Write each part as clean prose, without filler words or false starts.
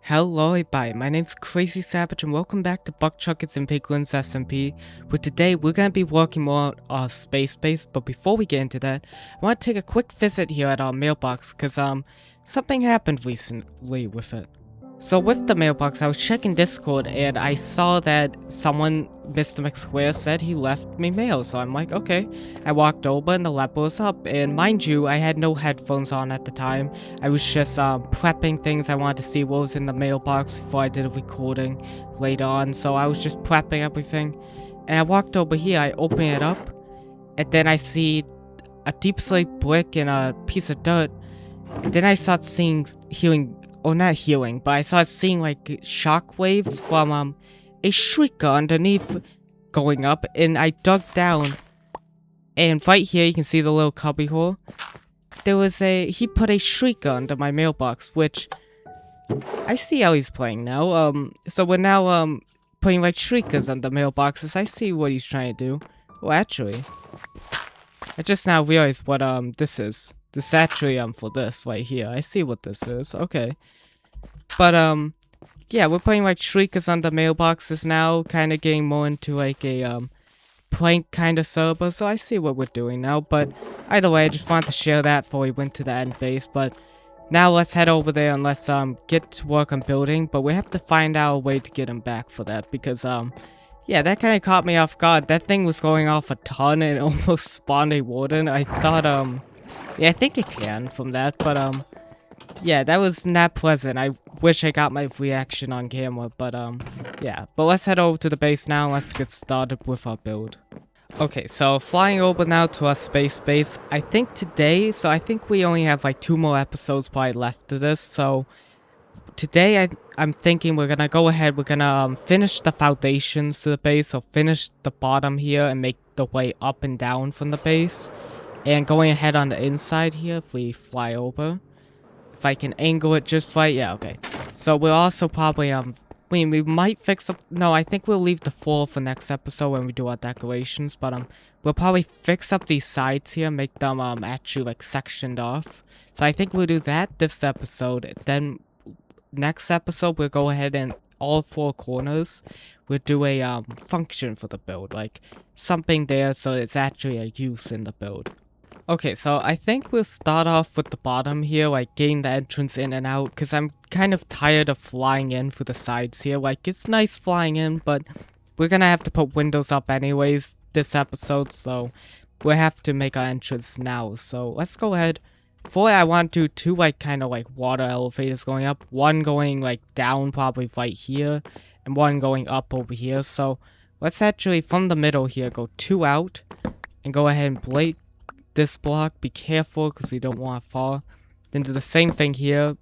Hello everybody, my name's Crazy Savage and welcome back to Buck-Chuckets and Piglins SMP, where today we're going to be working more on space base, but before we get into that, I want to take a quick visit here at our mailbox, because something happened recently with it. So with the mailbox, I was checking Discord and I saw that someone, Mr. McSquare, said he left me mail, so I'm like, okay. I walked over and the level was up, and mind you, I had no headphones on at the time. I was just prepping things. I wanted to see what was in the mailbox before I did a recording later on, so I was just prepping everything. And I walked over here, I open it up, and then I see a deep slate brick and a piece of dirt, and then I start not healing, but I started seeing like shockwaves from a shrieker underneath going up, and I dug down, and right here you can see the little cubby hole. He put a shrieker under my mailbox, which I see how he's playing now. So we're now putting like shriekers under mailboxes. I see what he's trying to do. Well, actually, I just now realized what this is. This is actually for this right here. I see what this is. Okay. But yeah, we're putting like shriekers under mailboxes now, kinda getting more into like a prank kind of server, so I see what we're doing now. But either way, I just wanted to share that before we went to the end base. But now let's head over there and let's get to work on building, but we have to find out a way to get him back for that, because yeah, that kind of caught me off guard. That thing was going off a ton and it almost spawned a warden. I thought yeah, I think it can from that, but yeah, that was not pleasant. I wish I got my reaction on camera, but yeah. But let's head over to the base now and let's get started with our build. Okay, so flying over now to our space base. I think we only have like 2 more episodes probably left to this, so today I'm thinking we're gonna go ahead, we're gonna finish the foundations to the base, so finish the bottom here and make the way up and down from the base. And going ahead on the inside here, if we fly over. If I can angle it just right, yeah, okay. So we'll also probably, we might fix up, no, I think we'll leave the floor for next episode when we do our decorations, but, we'll probably fix up these sides here, make them, actually, like, sectioned off. So I think we'll do that this episode. Then, next episode, we'll go ahead and all 4 corners, we'll do a, function for the build, like, something there so it's actually a use in the build. Okay, so I think we'll start off with the bottom here, like getting the entrance in and out, because I'm kind of tired of flying in through the sides here. Like, it's nice flying in, but we're gonna have to put windows up anyways this episode, so we'll have to make our entrance now. So let's go ahead. For it, I want to do 2 like kind of like water elevators going up, one going like down probably right here, and one going up over here. So let's actually from the middle here go 2 out, and go ahead and break this block. Be careful because we don't want to fall. Then do the same thing here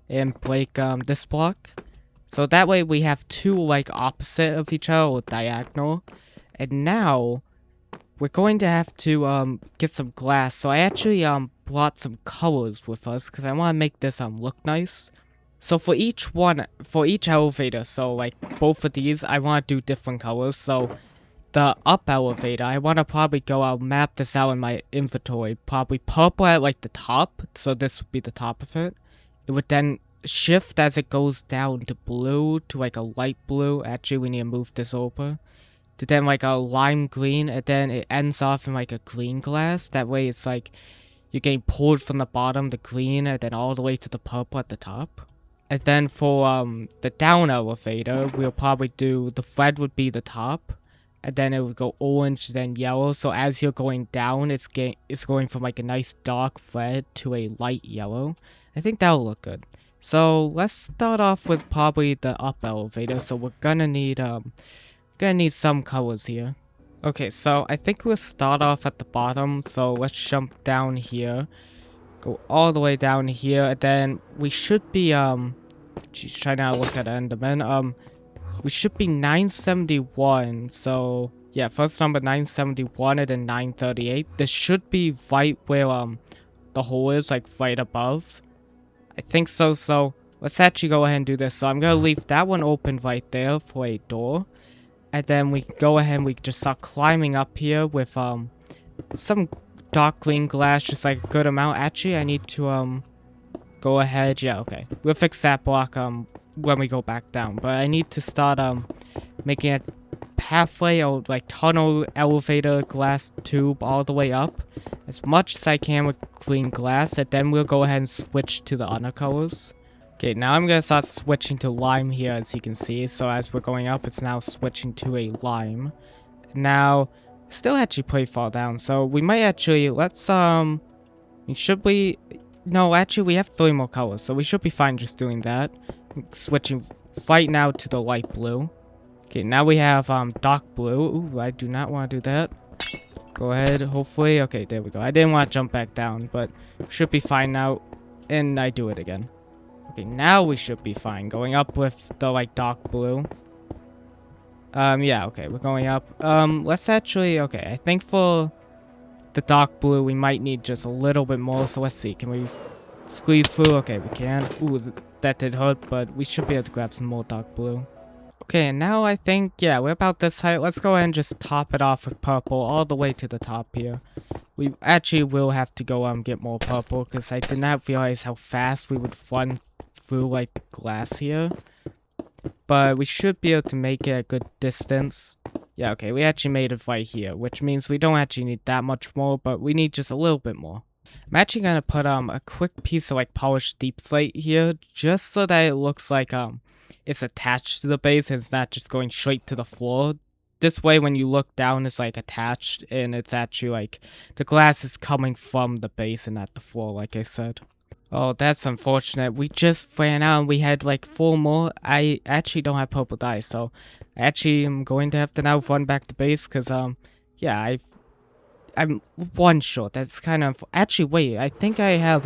and break this block. So that way we have 2 like opposite of each other or diagonal. And now we're going to have to get some glass. So I actually brought some colors with us because I want to make this look nice. So for each elevator, so like both of these, I want to do different colors. So the up elevator, I want to probably I'll map this out in my inventory, probably purple at like the top, so this would be the top of it. It would then shift as it goes down to blue, to like a light blue. Actually, we need to move this over. To then like a lime green, and then it ends off in like a green glass. That way it's like you're getting pulled from the bottom, the green, and then all the way to the purple at the top. And then for the down elevator, we'll probably do, the red would be the top. And then it would go orange, then yellow. So as you're going down, it's going from like a nice dark red to a light yellow. I think that'll look good. So let's start off with probably the up elevator. So we're gonna need some colors here. Okay, so I think we'll start off at the bottom. So let's jump down here, go all the way down here, and then we should be She's trying to look at Enderman. We should be 971, so yeah, first number 971 and then 938. This should be right where the hole is, like right above. I think so, so let's actually go ahead and do this. So I'm gonna leave that one open right there for a door. And then we can go ahead and we can just start climbing up here with some dark green glass, just like a good amount. Actually, I need to go ahead, yeah, okay. We'll fix that block when we go back down. But I need to start making a pathway or like tunnel elevator glass tube all the way up as much as I can with green glass, and then we'll go ahead and switch to the other colors. Okay, now I'm gonna start switching to lime here, as you can see. So as we're going up, it's now switching to a lime. Now, still actually pretty far down, so we might actually, let's, should we, no, actually we have 3 more colors, so we should be fine just doing that. Switching right now to the light blue. Okay, now we have, dark blue. Ooh, I do not want to do that. Go ahead, hopefully. Okay, there we go. I didn't want to jump back down, but should be fine now, and I do it again. Okay, now we should be fine. Going up with the, like, dark blue. Yeah, okay, we're going up. Let's actually, okay, I think for the dark blue, we might need just a little bit more. So let's see, can we squeeze through? Okay, we can. Ooh, that did hurt, but we should be able to grab some more dark blue. Okay, and now I think, yeah, we're about this height. Let's go ahead and just top it off with purple all the way to the top here. We actually will have to go, get more purple, because I did not realize how fast we would run through, like, the glass here. But we should be able to make it a good distance. Yeah, okay, we actually made it right here, which means we don't actually need that much more, but we need just a little bit more. I'm actually gonna put a quick piece of like polished deep slate here, just so that it looks like it's attached to the base and it's not just going straight to the floor. This way, when you look down, it's like attached, and it's actually like the glass is coming from the base and not the floor, like I said. Oh, that's unfortunate. We just ran out and we had like 4 more. I actually don't have purple dye, so I actually am going to have to now run back to base because, yeah, I'm 1 short. That's kind of, actually, wait, I think I have,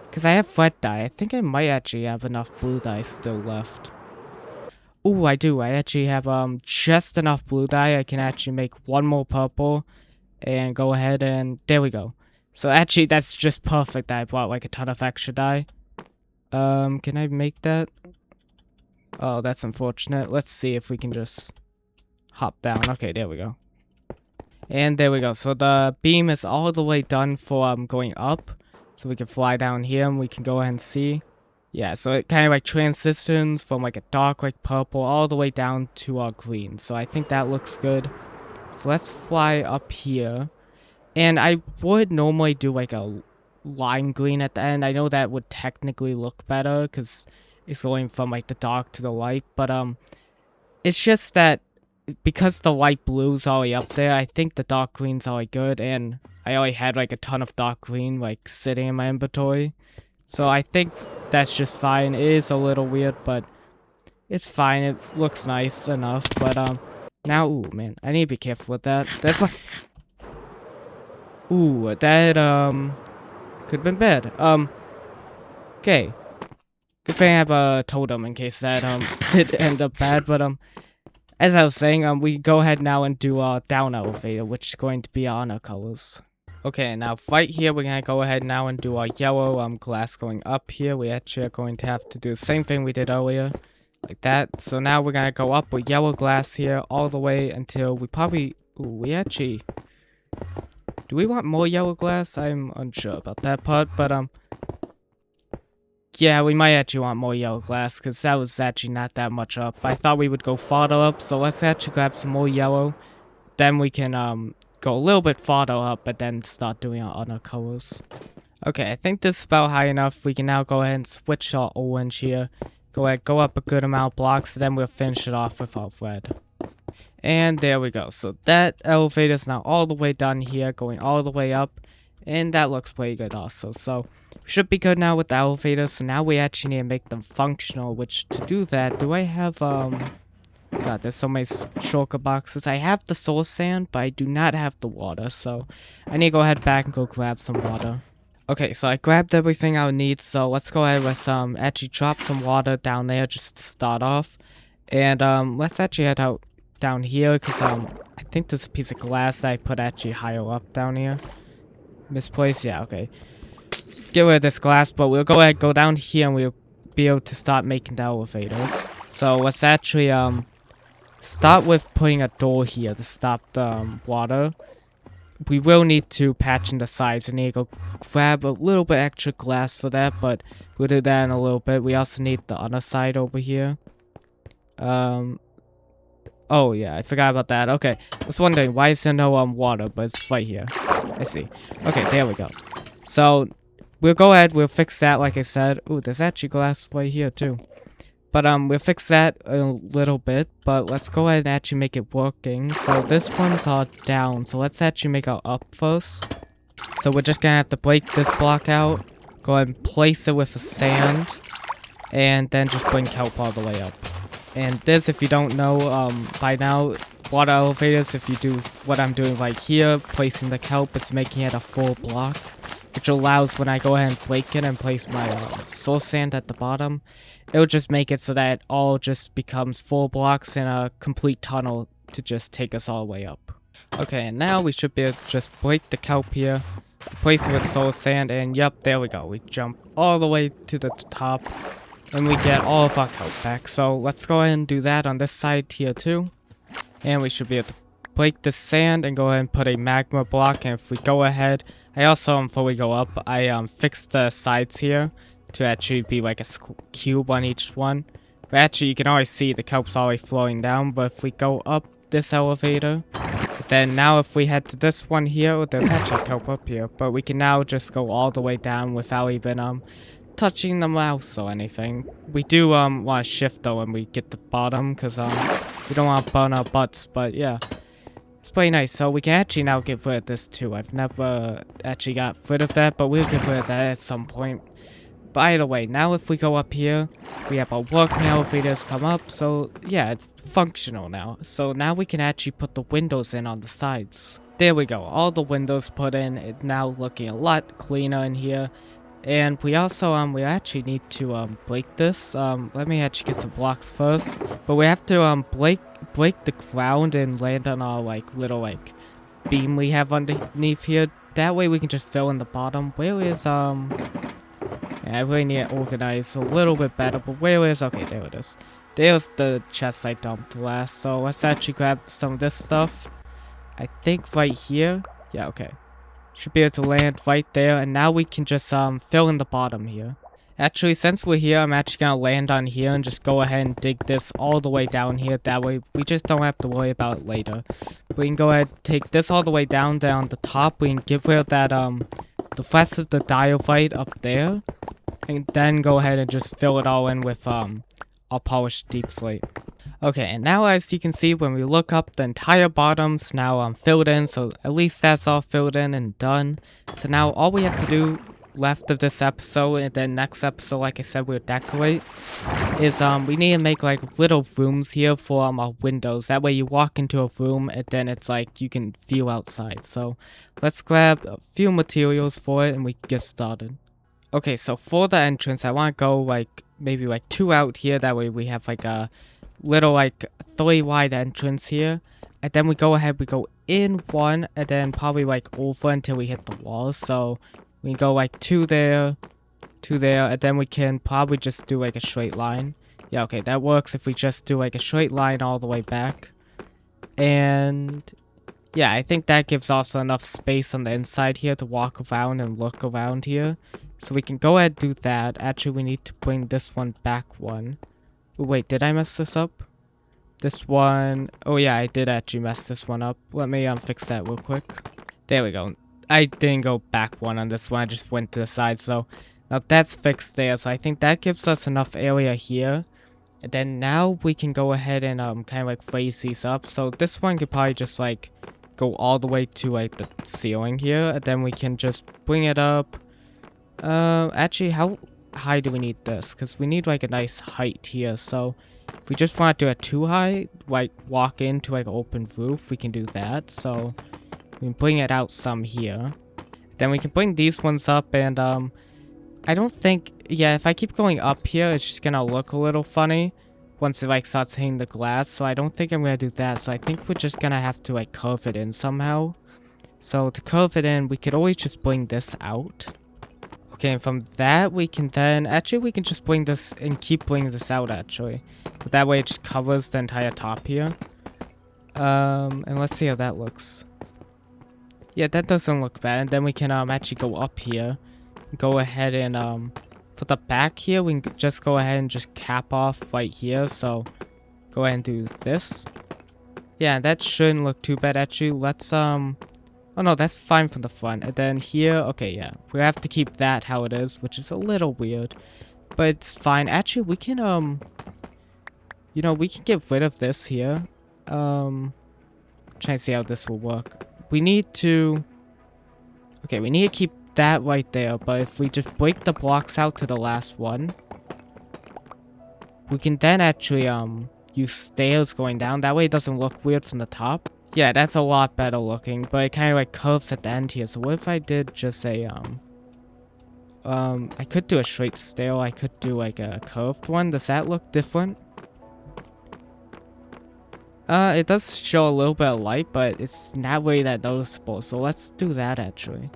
because I have red dye. I think I might actually have enough blue dye still left. Ooh, I do. I actually have, just enough blue dye. I can actually make 1 more purple and go ahead and, there we go. So actually, that's just perfect that I brought like a ton of extra dye. Can I make that? Oh, that's unfortunate. Let's see if we can just hop down. Okay, there we go. And there we go. So the beam is all the way done for going up. So we can fly down here and we can go ahead and see. Yeah, so it kind of like transitions from like a dark like purple all the way down to green. So I think that looks good. So let's fly up here. And I would normally do like a lime green at the end. I know that would technically look better because it's going from like the dark to the light. But it's just that because the light blue's already up there, I think the dark green's already good. And I already had like a ton of dark green like sitting in my inventory. So I think that's just fine. It is a little weird, but it's fine. It looks nice enough. But now, ooh, man, I need to be careful with that. That's like... Ooh, that, could have been bad. Okay. Good thing I have a totem in case that, did end up bad, but, as I was saying, we go ahead now and do our down elevator, which is going to be our honor colors. Okay, now right here, we're gonna go ahead now and do our yellow, glass going up here. We actually are going to have to do the same thing we did earlier, like that. So now we're gonna go up with yellow glass here all the way until we probably, ooh, we actually... Do we want more yellow glass? I'm unsure about that part, but, yeah, we might actually want more yellow glass, because that was actually not that much up. I thought we would go farther up, so let's actually grab some more yellow. Then we can, go a little bit farther up, but then start doing our other colors. Okay, I think this is about high enough. We can now go ahead and switch our orange here. Go ahead, go up a good amount of blocks, then we'll finish it off with our red. And there we go. So that elevator is now all the way done here, going all the way up. And that looks pretty good also. So we should be good now with the elevators. So now we actually need to make them functional, which to do that, do I have, God, there's so many shulker boxes. I have the soul sand, but I do not have the water. So I need to go ahead back and go grab some water. Okay, so I grabbed everything I would need. So let's go ahead with actually drop some water down there just to start off. And let's actually head out down here, because I think there's a piece of glass that I put actually higher up down here. Misplaced? Yeah, okay. Get rid of this glass, but we'll go ahead, go down here, and we'll be able to start making the elevators. So let's actually start with putting a door here to stop the water. we will need to patch in the sides. I need to go grab a little bit extra glass for that, but we'll do that in a little bit. We also need the other side over here. Oh yeah, I forgot about that. Okay, I was wondering why is there no water, but it's right here. I see. Okay, there we go. So we'll go ahead, we'll fix that like I said. Ooh, there's actually glass right here too. But we'll fix that in a little bit, but let's go ahead and actually make it working. So this one's all down, so let's actually make it up first. So we're just gonna have to break this block out, go ahead and place it with the sand, and then just bring kelp all the way up. And this, if you don't know by now, water elevators, if you do what I'm doing right here, placing the kelp, it's making it a full block, which allows when I go ahead and break it and place my soul sand at the bottom, it'll just make it so that it all just becomes full blocks in a complete tunnel to just take us all the way up. Okay, and now we should be able to just break the kelp here, place it with soul sand, and yep, there we go. We jump all the way to the top, and we get all of our kelp back. So let's go ahead and do that on this side here too. And we should be able to break the sand and go ahead and put a magma block. And if we go ahead, I also, before we go up, I fixed the sides here to actually be like a cube on each one. But actually, you can always see the kelp's already flowing down. But if we go up this elevator, then now if we head to this one here, there's actually kelp up here. But we can now just go all the way down without even touching the mouse or anything. We do want to shift though when we get to the bottom, because we don't want to burn our butts. But yeah, it's pretty nice. So we can actually now get rid of this too. I've never actually got rid of that, but we'll get rid of that at some point. By the way, now if we go up here, we have our working elevators come up. So yeah, it's functional now. So now we can actually put the windows in on the sides. There we go. All the windows put in. It's now looking a lot cleaner in here. And we also, we actually need to, break this. Let me actually get some blocks first. But we have to, break the ground and land on our, little, beam we have underneath here. That way we can just fill in the bottom. Where is, yeah, I really need to organize a little bit better. But where is, okay, there it is. There's the chest I dumped last. So let's actually grab some of this stuff. I think right here. Yeah, okay. Should be able to land right there, and now we can just fill in the bottom here. Actually, since we're here, I'm actually gonna land on here and just go ahead and dig this all the way down here. That way we just don't have to worry about it later. We can go ahead and take this all the way down the top. We can get rid of that the rest of the diorite up there, and then go ahead and just fill it all in with our polished deep slate. Okay, and now as you can see, when we look up, the entire bottom's now filled in, so at least that's all filled in and done. So now all we have to do left of this episode, and then next episode, like I said, we'll decorate, is we need to make little rooms here for our windows. That way you walk into a room, and then it's you can view outside. So let's grab a few materials for it, and we can get started. Okay, so for the entrance, I want to go maybe 2 out here. That way we have a little 3 wide entrance here, and then we go ahead, we go in 1, and then probably over until we hit the wall. So we go 2 there, 2 there, and then we can probably just do a straight line. Yeah, okay, that works if we just do a straight line all the way back. And yeah, I think that gives also enough space on the inside here to walk around and look around here. So we can go ahead and do that. Actually, we need to bring this one back 1. Wait, did I mess this up? This one... Oh yeah, I did actually mess this one up. Let me fix that real quick. There we go. I didn't go back 1 on this one. I just went to the side. So now that's fixed there. So I think that gives us enough area here. And then now we can go ahead and kind of raise these up. So this one could probably just go all the way to the ceiling here. And then we can just bring it up. Actually, how high do we need this? Because we need a nice height here. So if we just want to do it too high, walk into an open roof, we can do that. So we can bring it out some here. Then we can bring these ones up, and I don't think, yeah, if I keep going up here, it's just gonna look a little funny once it starts hitting the glass. So I don't think I'm gonna do that. So I think we're just gonna have to curve it in somehow. So to curve it in, we could always just bring this out. Okay, and from that, we can then... Actually, we can just bring this and keep bringing this out, actually. But that way, it just covers the entire top here. And let's see how that looks. Yeah, that doesn't look bad. And then we can actually go up here. Go ahead and for the back here, we can just go ahead and just cap off right here. So go ahead and do this. Yeah, that shouldn't look too bad actually. Let's oh no, that's fine from the front. And then here, okay, yeah, we have to keep that how it is, which is a little weird, but it's fine. Actually, we can you know, we can get rid of this here. Trying to see how this will work. We need to, okay, we need to keep that right there, but if we just break the blocks out to the last one, we can then actually use stairs going down. That way it doesn't look weird from the top. Yeah, that's a lot better looking, but it kind of like curves at the end here. So what if I did just a I could do a straight stair. I could do like a curved one. Does that look different? It does show a little bit of light, but it's not really that noticeable. So let's do that actually.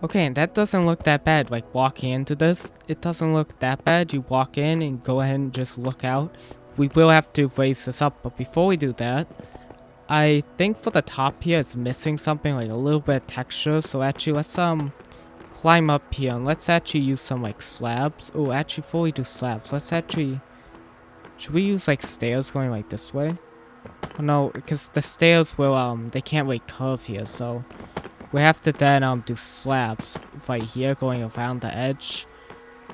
Okay, and that doesn't look that bad. Like walking into this, it doesn't look that bad. You walk in and go ahead and just look out. We will have to raise this up, but before we do that, I think for the top here it's missing something, like a little bit of texture. So actually let's climb up here and let's actually use some like slabs. Oh, actually before we do slabs, let's actually, should we use like stairs going like this way? Oh, no, because the stairs will they can't really curve here, so we have to then do slabs right here going around the edge.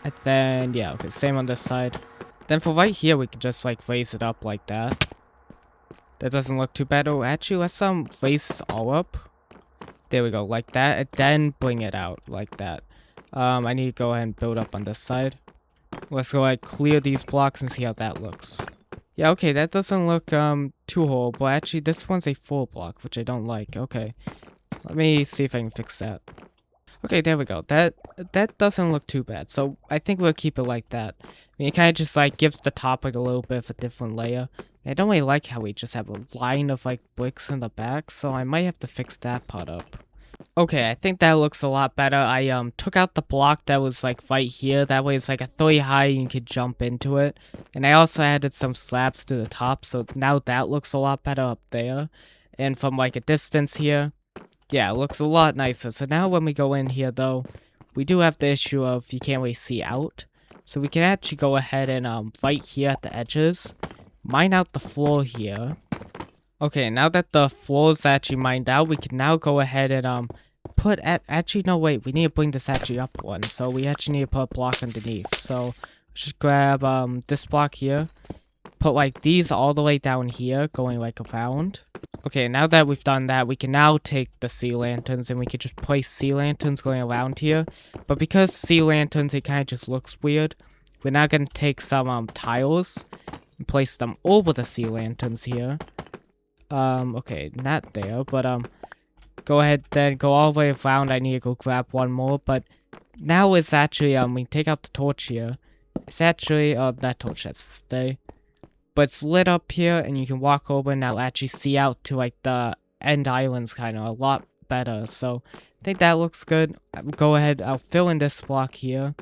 And then yeah, okay, same on this side. Then for right here we can just like raise it up like that. That doesn't look too bad. Oh, actually let's raise this all up. There we go, like that, and then bring it out like that. I need to go ahead and build up on this side. Let's go ahead, clear these blocks and see how that looks. Yeah, okay, that doesn't look too horrible. Actually, this one's a full block, which I don't like. Okay, let me see if I can fix that. Okay, there we go. That doesn't look too bad. So I think we'll keep it like that. I mean, it kind of just like gives the top like a little bit of a different layer. I don't really like how we just have a line of like bricks in the back, so I might have to fix that part up. Okay, I think that looks a lot better. I took out the block that was like right here. That way it's like a 3 high and you could jump into it. And I also added some slabs to the top, so now that looks a lot better up there. And from like a distance here, yeah, it looks a lot nicer. So now when we go in here though, we do have the issue of you can't really see out. So we can actually go ahead and right here at the edges, mine out the floor here. Okay, now that the floor is actually mined out, we can now go ahead and put actually no wait, we need to bring this actually up one. So we actually need to put a block underneath. So just grab this block here, put like these all the way down here, going like around. Okay, now that we've done that, we can now take the sea lanterns and we can just place sea lanterns going around here. But because sea lanterns, it kind of just looks weird, we're now gonna take some tiles and place them over the sea lanterns here. Okay, not there, but go ahead then, go all the way around. I need to go grab one more, but now it's actually, we take out the torch here. It's actually, that torch has to stay. But it's lit up here, and you can walk over and now actually see out to, like, the end islands kind of a lot better. So, I think that looks good. Go ahead, I'll fill in this block here.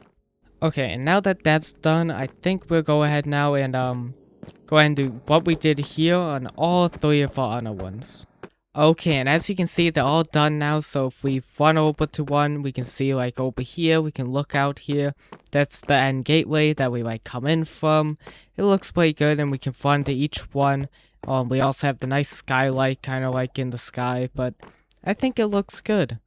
Okay, and now that that's done, I think we'll go ahead now and, go ahead and do what we did here on all 3 of our other ones. Okay, and as you can see, they're all done now. So if we run over to one, we can see like over here, we can look out here. That's the end gateway that we like come in from. It looks pretty good, and we can run to each one. We also have the nice skylight kind of like in the sky, but I think it looks good.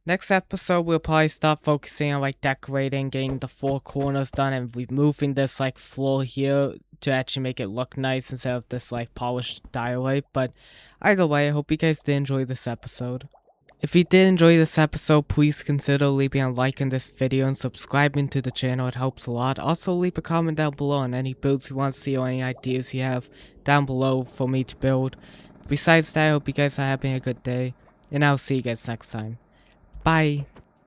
Next episode, we'll probably start focusing on like decorating, getting the 4 corners done, and removing this like floor here to actually make it look nice instead of this like polished diorite. But either way, I hope you guys did enjoy this episode. If you did enjoy this episode, please consider leaving a like on this video and subscribing to the channel. It helps a lot. Also, leave a comment down below on any builds you want to see or any ideas you have down below for me to build. Besides that, I hope you guys are having a good day, and I'll see you guys next time. Bye.